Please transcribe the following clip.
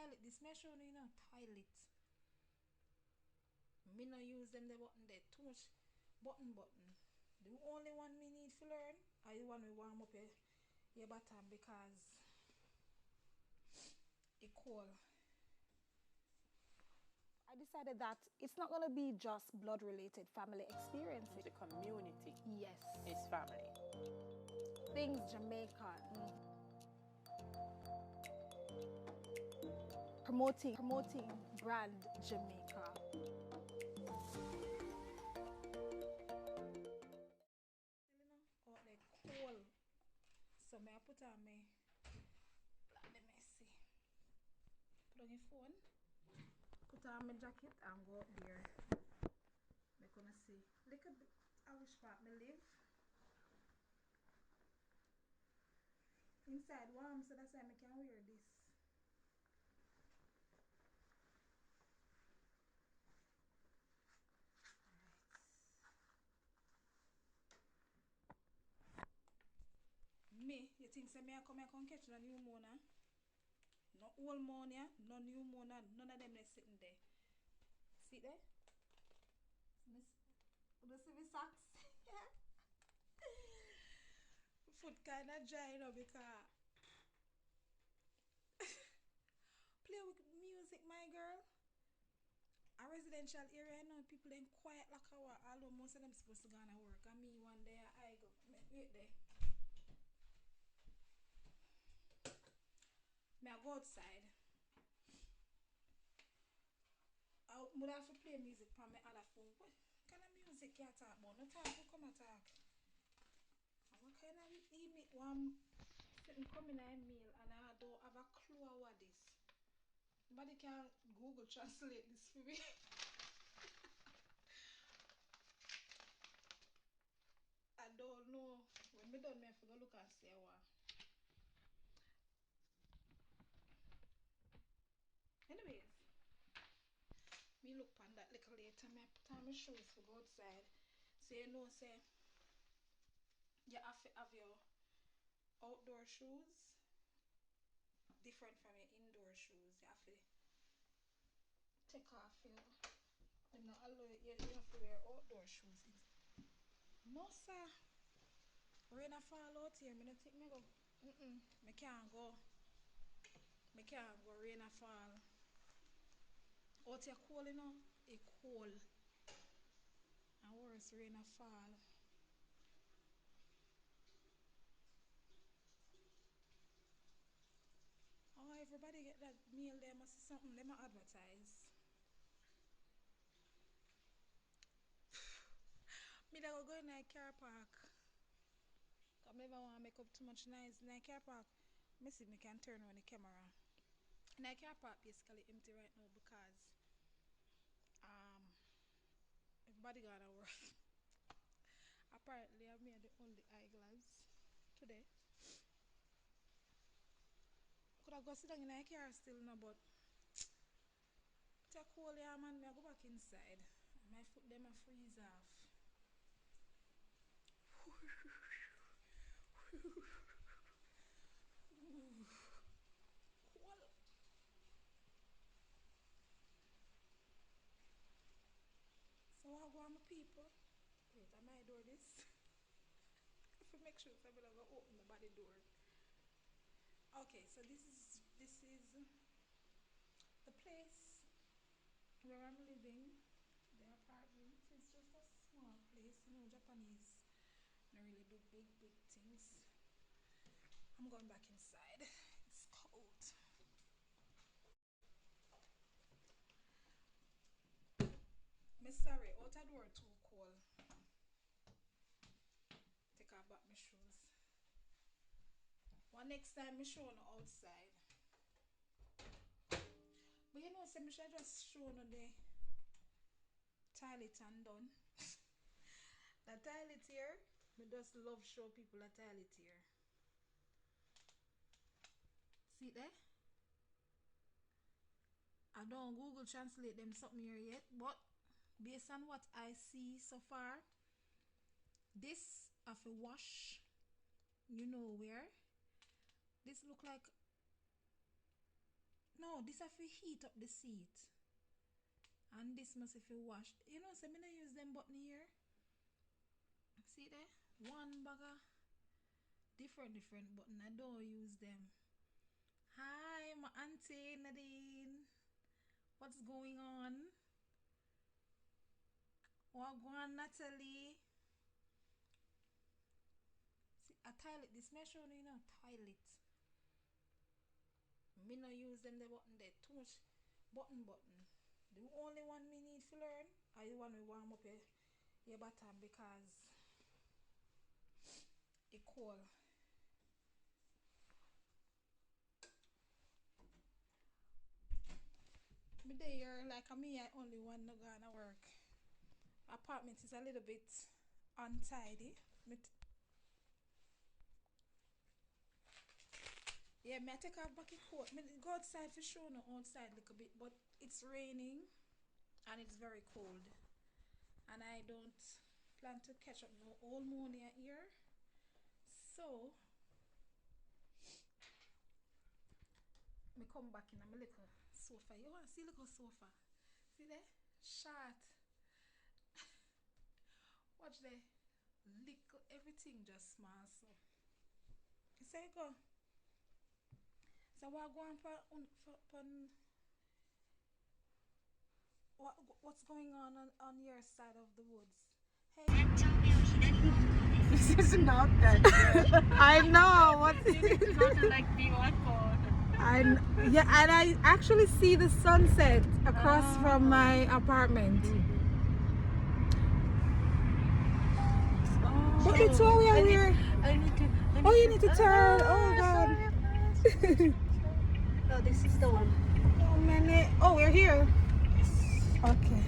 toilet. This me show you know toilet. Me no use them the button there. Too much button. The only one me need to learn I the one we warm up your bottom because it cold. I decided that it's not going to be just blood related family experiences. The community Yes. is family. Things Jamaican. Promoting brand Jamaica. You know, out there cold. So me I put on me let me see. Put on your phone. Put on my jacket and go up there. Me gonna see. Look at I wish part me live. Inside warm so that's why I can wear this. Me, you think say me I come here come catch no pneumonia? No old pneumonia, no pneumonia, none of them they sitting there. See there? Miss, you see my socks? Foot kinda dry you know because play with music my girl. A residential area you know people ain't quiet like a what although most of them supposed to go on work and me one day I go wait there. Me I go outside. I would have to play music on my other phone. What kind of music you talk about? No time to come attack. What kind of email one sitting coming in meal and I don't have a clue what this. Nobody can Google translate this for me. I don't know. When me done me I have to go look and see what. Anyways, me look on that little later. Me put on my shoes to go outside. So you know say you have to have your outdoor shoes different from your indoor shoes. You have to take off your them not allow you have to wear outdoor shoes. No sir. Rain a fall out here, me don't think me go. Me can't go. Me can't go rain a fall. Out here cold you know, it cold. And worse rain a fall. Oh, everybody get that meal there must see something they might advertise. Me that go in the car park. Cause me never want to make up too much noise in the car park. Me see me can turn on the camera. In the car park basically empty right now because um everybody gonna work. Apparently I'm the only eyeglass today. Could I go sit down in the car still no but take cold yeah man, me I go back inside. My foot them a freeze off. Cold. So I go on my people. Wait, I might do this. If I make sure somebody go open the body door. Okay, so this is the place where I'm living. The apartment is just a small place, you know, Japanese don't really do big things. I'm going back inside. It's cold. Me sorry, outer door too cold. Take off back my shoes. One next time me show no outside. But you know, say me should just show no the toilet and done. The toilet here, me just love show people the toilet here. See there? I don't Google translate them something here yet, but based on what I see so far, this of a wash, you know where. This look like no No, this have to heat up the seat. And this must have to wash. You know, so I'm gonna use them button here. See there? One bugger. Different button. I don't use them. Hi, my auntie Nadine. What's going on? Wagwan Natalie. See, a toilet. This may show you know toilet. Me no use them the button there. Too much button. The only one we need to learn is the one we warm up your bottom because it cold. Me there like me I only one no gonna work. Apartment is a little bit untidy. Yeah, me I take off back coat. Me go outside to show no outside a little bit, but it's raining and it's very cold. And I don't plan to catch up no all morning here. So me come back in a my little sofa. You want to see little sofa? See there? Short. Watch there. Little everything just small so. You say go. So what going what's going on your side of the woods? Hey. This is not that. I know what. It's not like the one for. Yeah, and I actually see the sunset across from my apartment. But it's all we are here. Oh, you need to turn. Oh God. Oh, this is the one. Oh, man. Oh, we're here. Okay.